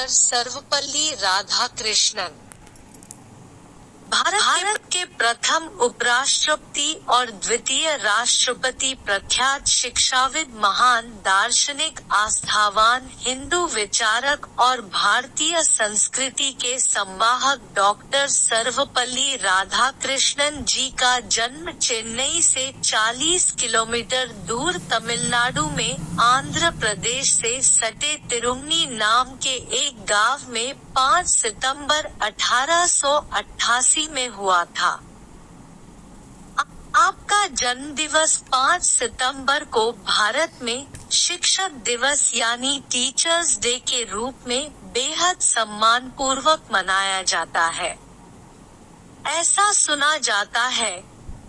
Doctor Sarvepalli Radhakrishnan Bharat के प्रथम उपराष्ट्रपति और द्वितीय राष्ट्रपति, प्रख्यात शिक्षाविद, महान दार्शनिक, आस्थावान हिंदू विचारक और भारतीय संस्कृति के संवाहक डॉक्टर सर्वपल्ली राधाकृष्णन जी का जन्म चेन्नई से 40 किलोमीटर दूर तमिलनाडु में आंध्र प्रदेश से सटे तिरुमनी नाम के एक गांव में 5 सितंबर 1888 में हुआ था। आपका जन्म दिवस 5 सितंबर को भारत में शिक्षक दिवस यानी टीचर्स डे के रूप में बेहद सम्मान पूर्वक मनाया जाता है। ऐसा सुना जाता है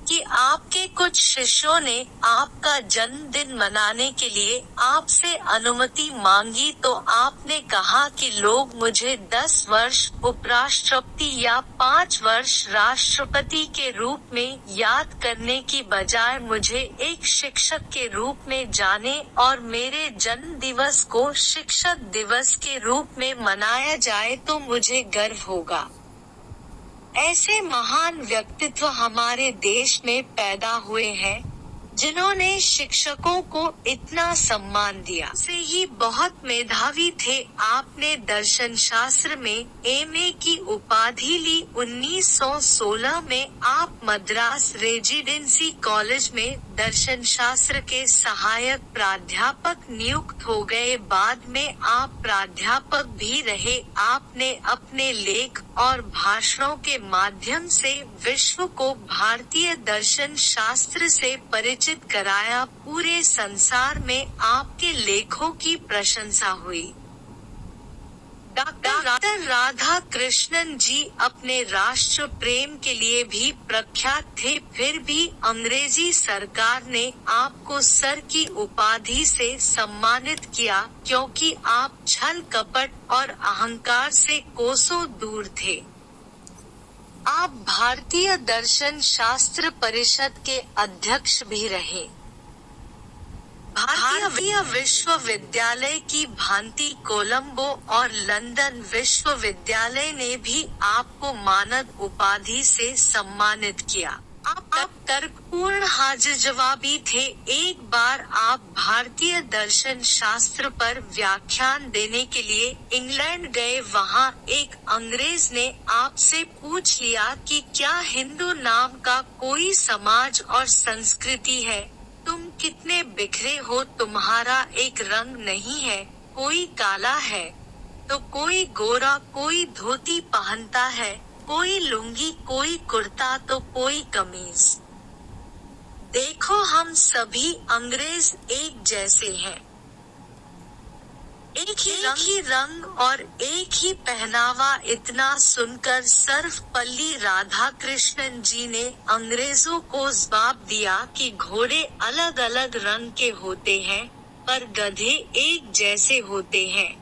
कि आपके कुछ शिष्यों ने आपका जन्मदिन मनाने के लिए आपसे अनुमति मांगी तो आपने कहा कि लोग मुझे 10 वर्ष उपराष्ट्रपति या 5 वर्ष राष्ट्रपति के रूप में याद करने की बजाय मुझे एक शिक्षक के रूप में जाने और मेरे जन्म दिवस को शिक्षक दिवस के रूप में मनाया जाए तो मुझे गर्व होगा। ऐसे महान व्यक्तित्व हमारे देश में पैदा हुए हैं जिन्होंने शिक्षकों को इतना सम्मान दिया। से ही बहुत मेधावी थे। आपने दर्शन शास्त्र में एमए की उपाधि ली। 1916 में आप मद्रास रेजिडेंसी कॉलेज में दर्शन शास्त्र के सहायक प्राध्यापक नियुक्त हो गए। बाद में आप प्राध्यापक भी रहे। आपने अपने लेख और भाषणों के माध्यम से विश्व को भारतीय दर्शन शास्त्र से परिचित कराया। पूरे संसार में आपके लेखों की प्रशंसा हुई। डॉक्टर राधाकृष्णन जी अपने राष्ट्र प्रेम के लिए भी प्रख्यात थे। फिर भी अंग्रेजी सरकार ने आपको सर की उपाधि से सम्मानित किया क्योंकि आप छल कपट और अहंकार से कोसों दूर थे। आप भारतीय दर्शन शास्त्र परिषद के अध्यक्ष भी रहे। भारतीय विश्वविद्यालय की भांति कोलंबो और लंदन विश्वविद्यालय ने भी आपको मानद उपाधि से सम्मानित किया। आप तर्कपूर्ण हाजिर जवाबी थे। एक बार आप भारतीय दर्शन शास्त्र पर व्याख्यान देने के लिए इंग्लैंड गए। वहां एक अंग्रेज ने आपसे पूछ लिया कि क्या हिंदू नाम का कोई समाज और संस्कृति है। तुम कितने बिखरे हो, तुम्हारा एक रंग नहीं है, कोई काला है तो कोई गोरा, कोई धोती पहनता है, कोई लुंगी, कोई कुर्ता तो कोई कमीज। देखो हम सभी अंग्रेज एक जैसे हैं। एक ही रंग और एक ही पहनावा। इतना सुनकर सर्वपल्ली राधाकृष्णन जी ने अंग्रेजों को जवाब दिया कि घोड़े अलग अलग रंग के होते हैं पर गधे एक जैसे होते हैं।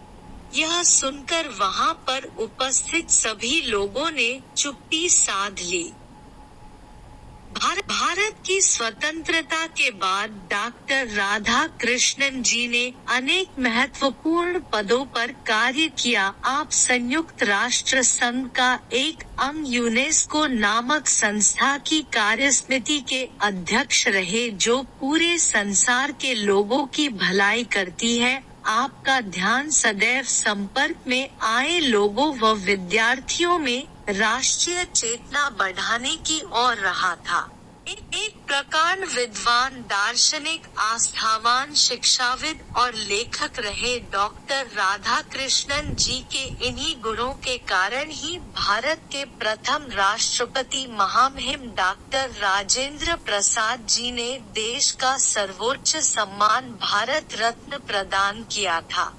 यह सुनकर वहां पर उपस्थित सभी लोगों ने चुप्पी साध ली। भारत की स्वतंत्रता के बाद डॉक्टर राधाकृष्णन जी ने अनेक महत्वपूर्ण पदों पर कार्य किया। आप संयुक्त राष्ट्र संघ का एक अंग यूनेस्को नामक संस्था की कार्यसमिति के अध्यक्ष रहे जो पूरे संसार के लोगों की भलाई करती है। आपका ध्यान सदैव संपर्क में आए लोगों व विद्यार्थियों में राष्ट्रीय चेतना बढ़ाने की ओर रहा था। एक प्रकार विद्वान, दार्शनिक, आस्थावान, शिक्षाविद और लेखक रहे। डॉक्टर राधाकृष्णन जी के इन्हीं गुणों के कारण ही भारत के प्रथम राष्ट्रपति महामहिम डॉक्टर राजेंद्र प्रसाद जी ने देश का सर्वोच्च सम्मान भारत रत्न प्रदान किया था।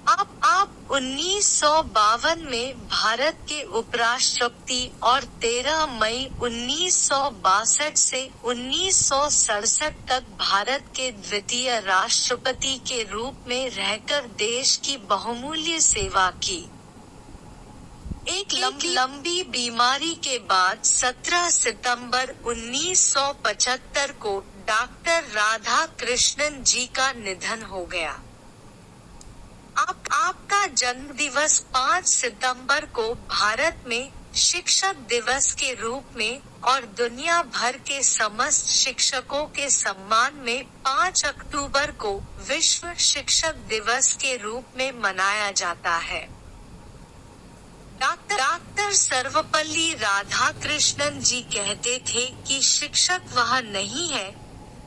आप 1952 में भारत के उपराष्ट्रपति और 13 मई 1962 से 1967 तक भारत के द्वितीय राष्ट्रपति के रूप में रहकर देश की बहुमूल्य सेवा की। एक लंबी बीमारी के बाद 17 सितंबर 1975 को डॉक्टर राधाकृष्णन जी का निधन हो गया। आपका जन्मदिवस 5 सितंबर को भारत में शिक्षक दिवस के रूप में और दुनिया भर के समस्त शिक्षकों के सम्मान में 5 अक्टूबर को विश्व शिक्षक दिवस के रूप में मनाया जाता है। डॉक्टर सर्वपल्ली राधाकृष्णन जी कहते थे कि शिक्षक वह नहीं है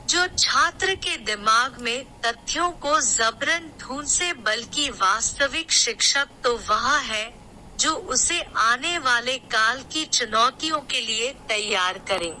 जो छात्र के दिमाग में तथ्यों को जबरन ढूंढे, बल्कि वास्तविक शिक्षक तो वह है जो उसे आने वाले काल की चुनौतियों के लिए तैयार करे।